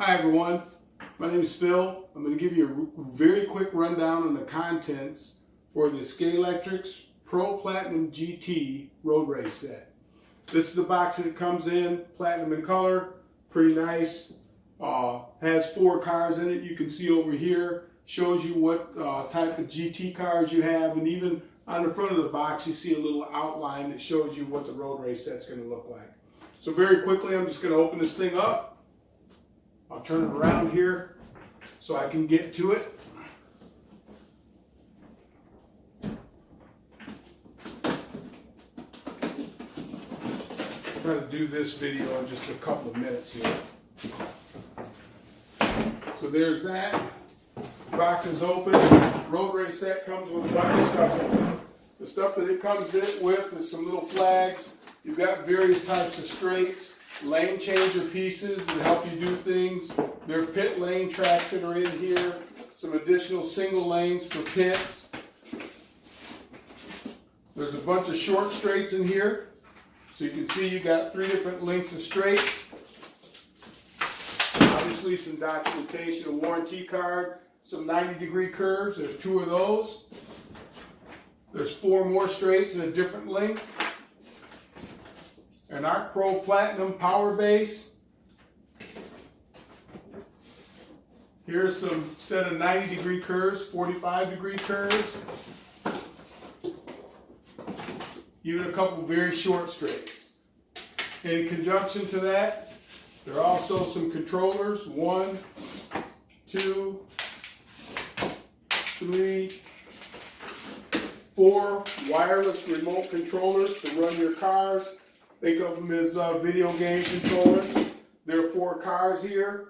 Hi everyone, my name is Phil. I'm going to give you a very quick rundown on the contents for the Scalextric Pro Platinum GT Road Race set. This is the box that it comes in, platinum in color, pretty nice. Has 4 cars in it. You can see over here, shows you what type of GT cars you have, and even on the front of the box you see a little outline that shows you what the road race set's going to look like. So very quickly I'm just going to open this thing up. I'll turn it around here so I can get to it. Try to do this video in just a couple of minutes here. So there's that. The box is open. Road race set comes with a bunch of stuff in it. The stuff that it comes in with is some little flags. You've got various types of straights, lane changer pieces that help you do things. There are pit lane tracks that are in here, some additional single lanes for pits. There's a bunch of short straights in here. So you can see you got 3 different lengths of straights. Obviously some documentation, a warranty card, some 90-degree curves. There's 2 of those. There's 4 more straights in a different length. An Arc Pro Platinum power base. Here's some, instead of 90-degree curves, 45-degree curves. Even a couple very short straights. In conjunction to that, there are also some controllers. 1, 2, 3, 4 wireless remote controllers to run your cars. Think of them as video game controllers. There are 4 cars here.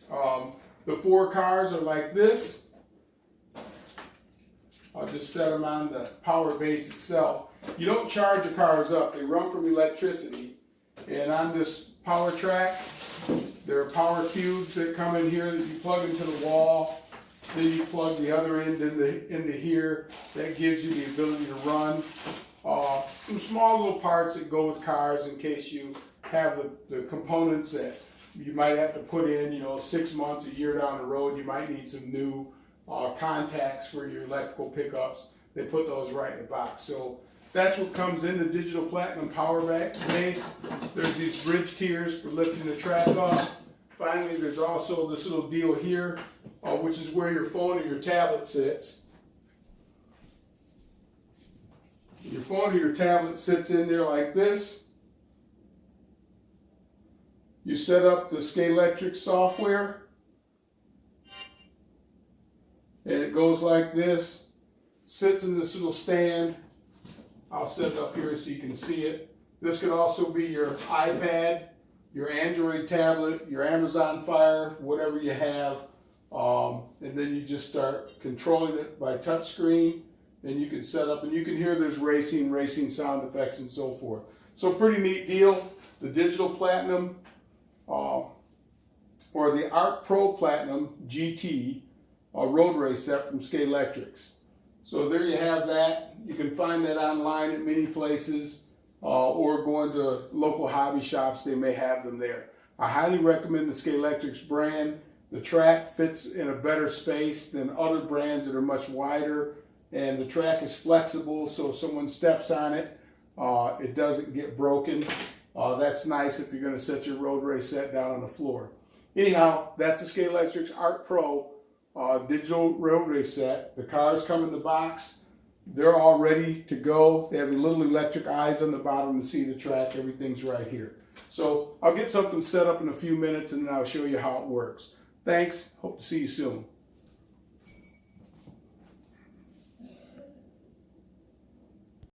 The 4 cars are like this. I'll just set them on the power base itself. You don't charge the cars up. They run from electricity. And on this power track, there are power cubes that come in here that you plug into the wall. Then you plug the other end into here. That gives you the ability to run. Some small little parts that go with cars in case you have the components that you might have to put in, 6 months, a year down the road. You might need some new contacts for your electrical pickups. They put those right in the box. So that's what comes in the digital platinum power base. There's these bridge tiers for lifting the track up. Finally, there's also this little deal here, which is where your phone or your tablet sits. Your phone or your tablet sits in there like this. You set up the Scalextric software, and it goes like this. Sits in this little stand. I'll set it up here so you can see it. This could also be your iPad, your Android tablet, your Amazon Fire, whatever you have. And then you just start controlling it by touch screen. And you can set up, and you can hear there's racing sound effects and so forth. So pretty neat deal. The digital platinum, or the Arc Pro Platinum GT road race set from Scalextric. So there you have that. You can find that online at many places, or going to local hobby shops. They may have them there. I highly recommend the Scalextric brand. The track fits in a better space than other brands that are much wider. And the track is flexible, so if someone steps on it, it doesn't get broken. That's nice if you're going to set your road race set down on the floor. Anyhow, that's the Scalextric Arc Pro digital road race set. The cars come in the box. They're all ready to go. They have little electric eyes on the bottom to see the track. Everything's right here. So I'll get something set up in a few minutes, and then I'll show you how it works. Thanks. Hope to see you soon.